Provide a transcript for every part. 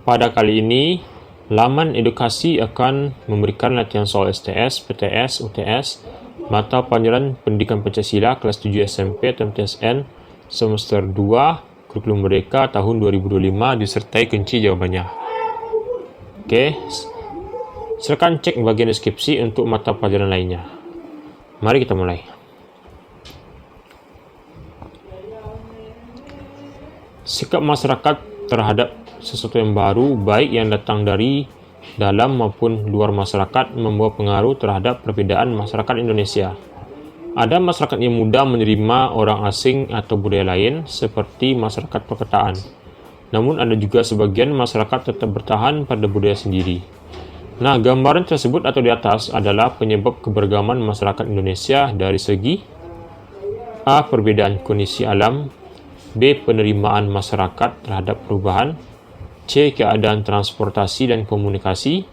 Pada kali ini, laman edukasi akan memberikan latihan soal STS, PTS, UTS, mata pelajaran pendidikan Pancasila kelas 7 SMP atau MTSN semester 2 kurikulum Merdeka tahun 2025 disertai kunci jawabannya. Oke, silakan cek bagian deskripsi untuk mata pelajaran lainnya. Mari kita mulai. Sikap masyarakat terhadap sesuatu yang baru, baik yang datang dari dalam maupun luar masyarakat, membawa pengaruh terhadap perbedaan masyarakat Indonesia. Ada masyarakat yang mudah menerima orang asing atau budaya lain, seperti masyarakat perkotaan. Namun ada juga sebagian masyarakat tetap bertahan pada budaya sendiri. Nah, gambaran tersebut atau di atas adalah penyebab keberagaman masyarakat Indonesia dari segi A. Perbedaan kondisi alam, B. Penerimaan masyarakat terhadap perubahan, C. Keadaan transportasi dan komunikasi,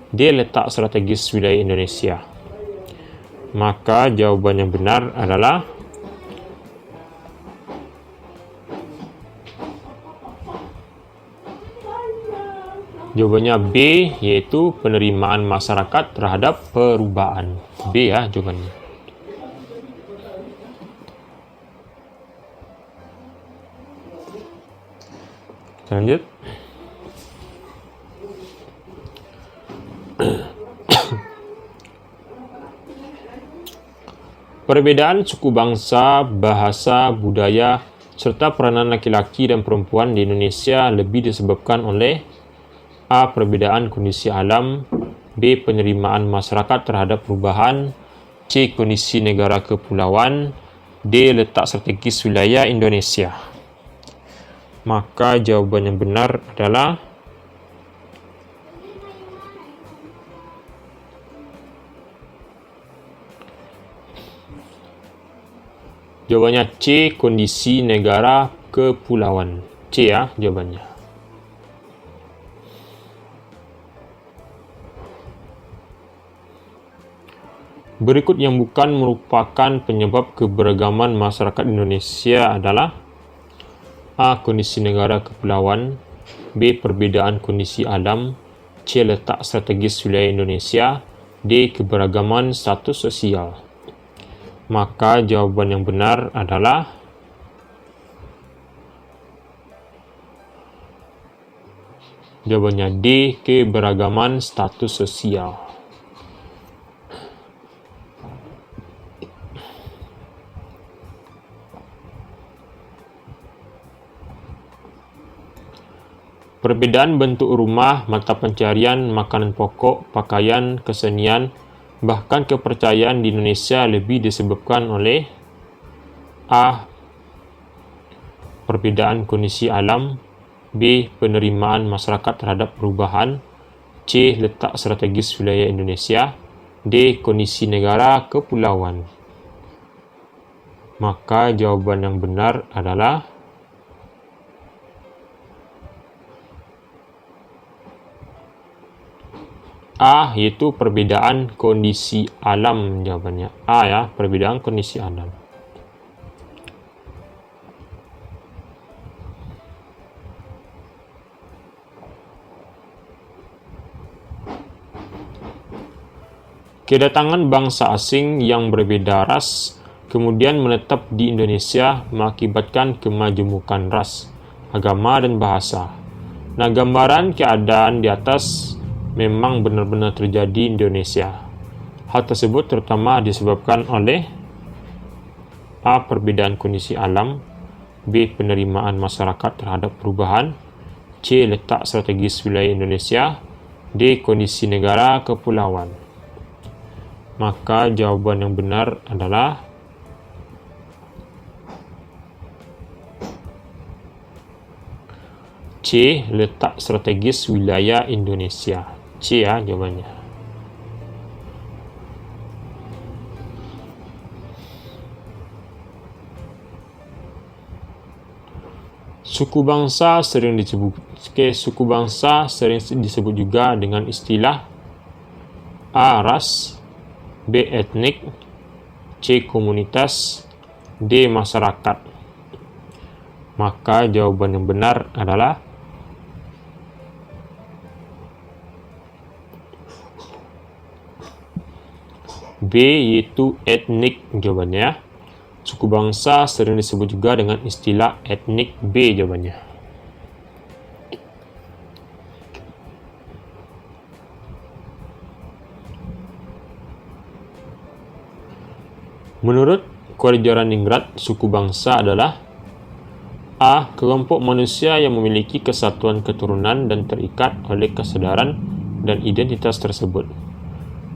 D. Letak strategis wilayah Indonesia. Maka jawaban yang benar adalah jawabannya B, yaitu penerimaan masyarakat terhadap perubahan. B ya jawabannya. Kita lanjut. Perbedaan suku bangsa, bahasa, budaya, serta peranan laki-laki dan perempuan di Indonesia lebih disebabkan oleh A. Perbedaan kondisi alam, B. Penerimaan masyarakat terhadap perubahan, C. Kondisi negara kepulauan, D. Letak strategis wilayah Indonesia. Maka jawaban yang benar adalah jawabannya C. Kondisi negara kepulauan. C ya jawabannya. Berikut yang bukan merupakan penyebab keberagaman masyarakat Indonesia adalah A. Kondisi negara kepulauan, B. Perbedaan kondisi alam, C. Letak strategis wilayah Indonesia, D. Keberagaman status sosial. Maka jawaban yang benar adalah jawabannya D. Keberagaman status sosial. Perbedaan bentuk rumah, mata pencarian, makanan pokok, pakaian, kesenian, bahkan kepercayaan di Indonesia lebih disebabkan oleh A. Perbedaan kondisi alam, B. Penerimaan masyarakat terhadap perubahan, C. Letak strategis wilayah Indonesia, D. Kondisi negara kepulauan. Maka jawaban yang benar adalah A, yaitu perbedaan kondisi alam. Jawabannya A ya, perbedaan kondisi alam. Kedatangan bangsa asing yang berbeda ras kemudian menetap di Indonesia mengakibatkan kemajemukan ras, agama, dan bahasa. Nah, gambaran keadaan di atas memang benar-benar terjadi di Indonesia. Hal tersebut terutama disebabkan oleh A. Perbedaan kondisi alam, B. Penerimaan masyarakat terhadap perubahan, C. Letak strategis wilayah Indonesia, D. Kondisi negara kepulauan. Maka jawaban yang benar adalah C. Letak strategis wilayah Indonesia. C ya jawabannya. Suku bangsa sering disebut juga dengan istilah A. Ras, B. Etnik, C. Komunitas, D. Masyarakat. Maka jawaban yang benar adalah B yaitu etnik jawabannya. Suku bangsa sering disebut juga dengan istilah etnik B jawabannya. Menurut Kwarjaraningrat, suku bangsa adalah A. Kelompok manusia yang memiliki kesatuan keturunan dan terikat oleh kesadaran dan identitas tersebut.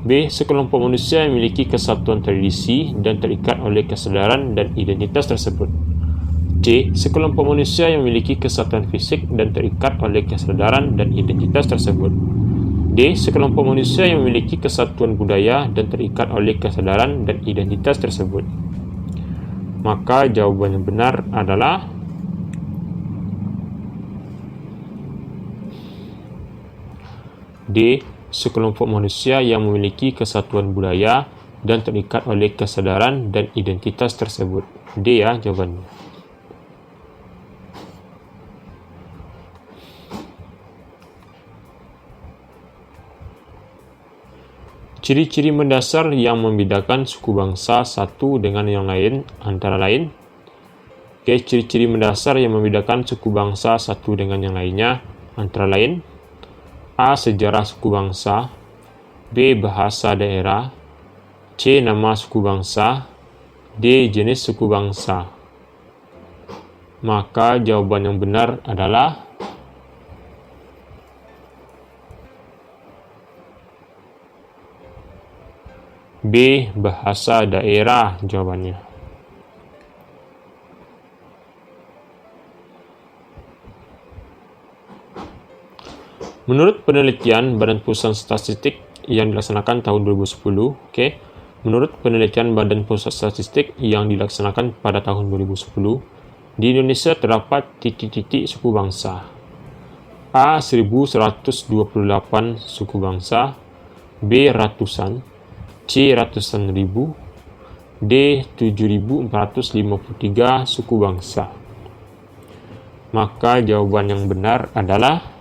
B. Sekelompok manusia yang memiliki kesatuan tradisi dan terikat oleh kesadaran dan identitas tersebut. C. Sekelompok manusia yang memiliki kesatuan fisik dan terikat oleh kesadaran dan identitas tersebut. D. Sekelompok manusia yang memiliki kesatuan budaya dan terikat oleh kesadaran dan identitas tersebut. Maka jawaban yang benar adalah D. Sekelompok manusia yang memiliki kesatuan budaya dan terikat oleh kesadaran dan identitas tersebut. D ya jawabannya. Ciri-ciri mendasar yang membedakan suku bangsa satu dengan yang lain antara lain. Ciri-ciri mendasar yang membedakan suku bangsa satu dengan yang lainnya antara lain: A. Sejarah suku bangsa. B. Bahasa daerah. C. Nama suku bangsa. D. Jenis suku bangsa. Maka jawaban yang benar adalah B. Bahasa daerah jawabannya. Menurut penelitian Badan Pusat Statistik yang dilaksanakan tahun 2010, menurut penelitian Badan Pusat Statistik yang dilaksanakan pada tahun 2010, di Indonesia terdapat titik-titik suku bangsa. A. 1128 suku bangsa. B. Ratusan. C. Ratusan ribu. D. 7453 suku bangsa. Maka jawaban yang benar adalah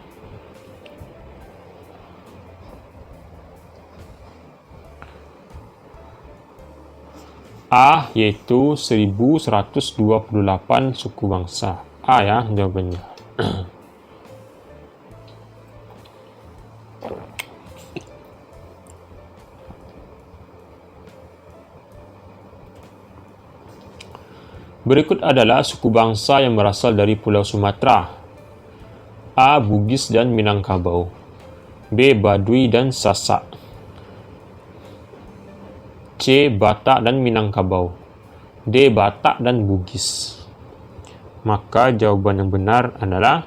A, yaitu 1128 suku bangsa. A ya jawabannya. Berikut adalah suku bangsa yang berasal dari Pulau Sumatera. A. Bugis dan Minangkabau. B. Baduy dan Sasak. C. Batak dan Minangkabau. D. Batak dan Bugis. Maka jawaban yang benar adalah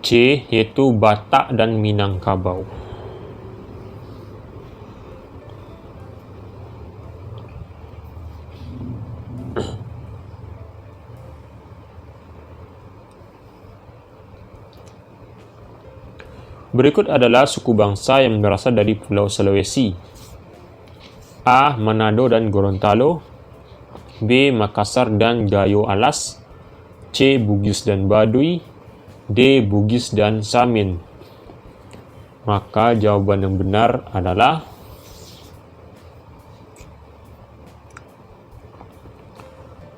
C, yaitu Batak dan Minangkabau. Berikut adalah suku bangsa yang berasal dari Pulau Sulawesi. A. Manado dan Gorontalo. B. Makassar dan Gayo Alas. C. Bugis dan Baduy. D. Bugis dan Samin. Maka jawaban yang benar adalah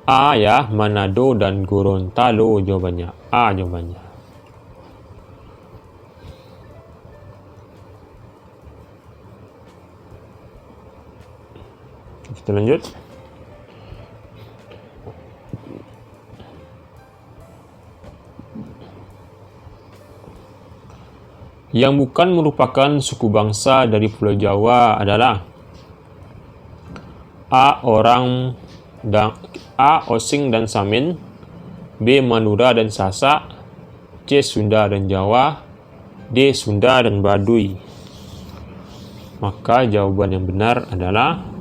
A ya, Manado dan Gorontalo jawabannya. A jawabannya. Kita lanjut. Yang bukan merupakan suku bangsa dari Pulau Jawa adalah A. Osing dan Samin. B. Madura dan Sasak. C. Sunda dan Jawa. D. Sunda dan Baduy. Maka jawaban yang benar adalah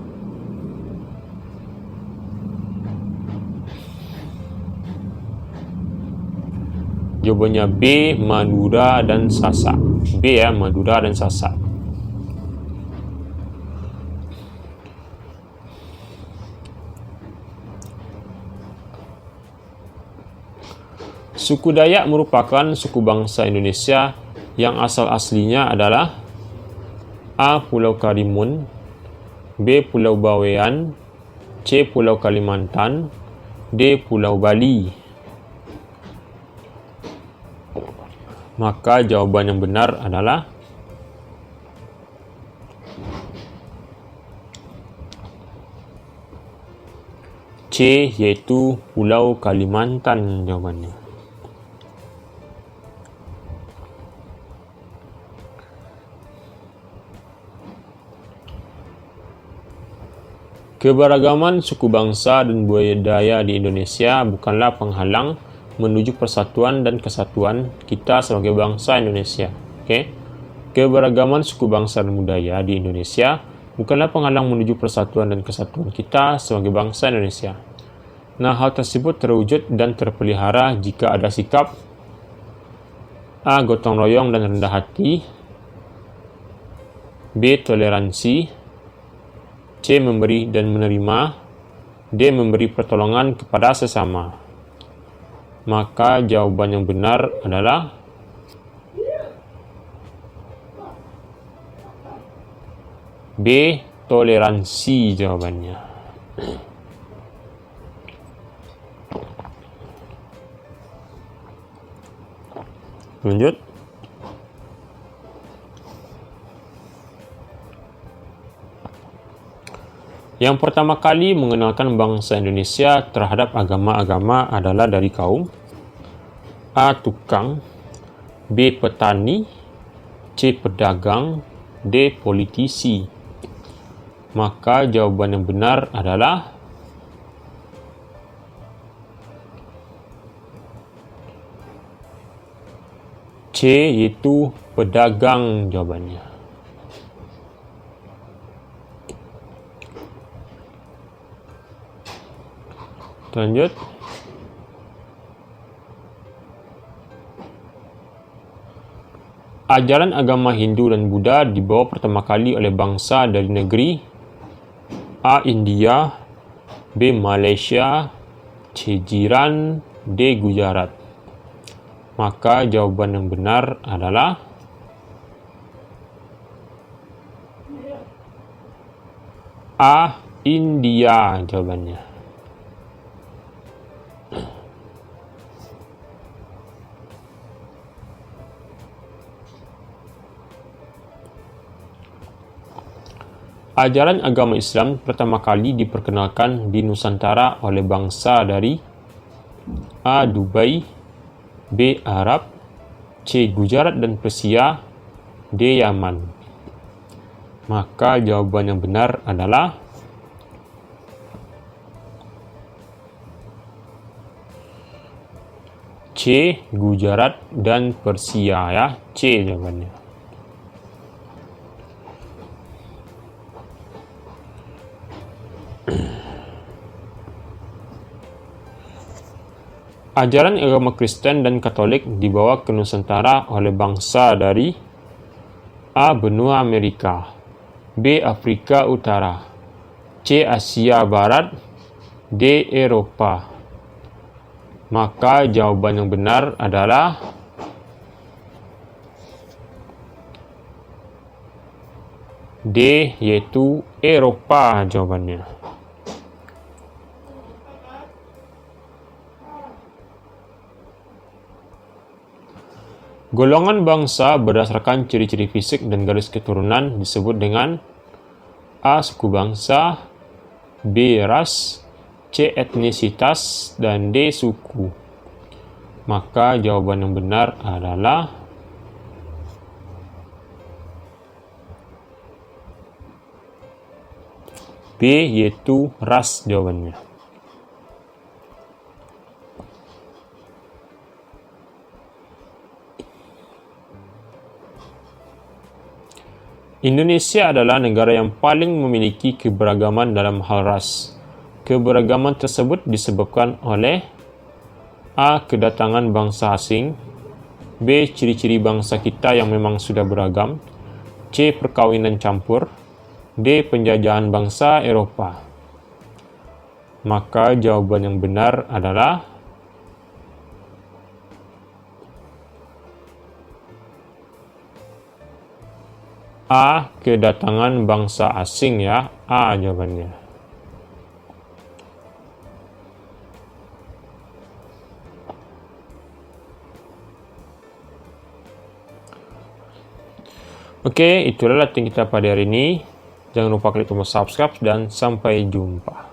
jawabannya B. Madura dan Sasak. B ya, Madura dan Sasak. Suku Dayak merupakan suku bangsa Indonesia yang asal-aslinya adalah A. Pulau Karimun, B. Pulau Bawean, C. Pulau Kalimantan, D. Pulau Bali. Maka jawaban yang benar adalah C, yaitu Pulau Kalimantan jawabannya. Keberagaman suku bangsa dan budaya di Indonesia bukanlah penghalang menuju persatuan dan kesatuan kita sebagai bangsa Indonesia. Keberagaman suku bangsa dan budaya di Indonesia bukanlah penghalang menuju persatuan dan kesatuan kita sebagai bangsa Indonesia. Nah, hal tersebut terwujud dan terpelihara jika ada sikap A. Gotong royong dan rendah hati, B. Toleransi, C. Memberi dan menerima, D. Memberi pertolongan kepada sesama. Maka jawaban yang benar adalah B. Toleransi jawabannya. Lanjut. Yang pertama kali mengenalkan bangsa Indonesia terhadap agama-agama adalah dari kaum A. Tukang, B. Petani, C. Pedagang, D. Politisi. Maka jawaban yang benar adalah C, yaitu pedagang jawabannya. Lanjut. Ajaran agama Hindu dan Buddha dibawa pertama kali oleh bangsa dari negeri A. India, B. Malaysia, C. Jiran, D. Gujarat. Maka jawaban yang benar adalah A. India jawabannya. Ajaran agama Islam pertama kali diperkenalkan di Nusantara oleh bangsa dari A. Dubai, B. Arab, C. Gujarat dan Persia, D. Yaman. Maka jawaban yang benar adalah C. Gujarat dan Persia ya. C jawabannya. Ajaran agama Kristen dan Katolik dibawa ke Nusantara oleh bangsa dari A. Benua Amerika, B. Afrika Utara, C. Asia Barat, D. Eropa. Maka jawaban yang benar adalah D, yaitu Eropa jawabannya. Golongan bangsa berdasarkan ciri-ciri fisik dan garis keturunan disebut dengan A. Suku bangsa, B. Ras, C. Etnisitas, dan D. Suku. Maka jawaban yang benar adalah B, yaitu ras jawabannya. Indonesia adalah negara yang paling memiliki keberagaman dalam hal ras. Keberagaman tersebut disebabkan oleh A. Kedatangan bangsa asing, B. Ciri-ciri bangsa kita yang memang sudah beragam, C. Perkawinan campur, D. Penjajahan bangsa Eropa. Maka jawaban yang benar adalah A. Kedatangan bangsa asing ya. A jawabannya. Oke, itulah latihan kita pada hari ini. Jangan lupa klik tombol subscribe dan sampai jumpa.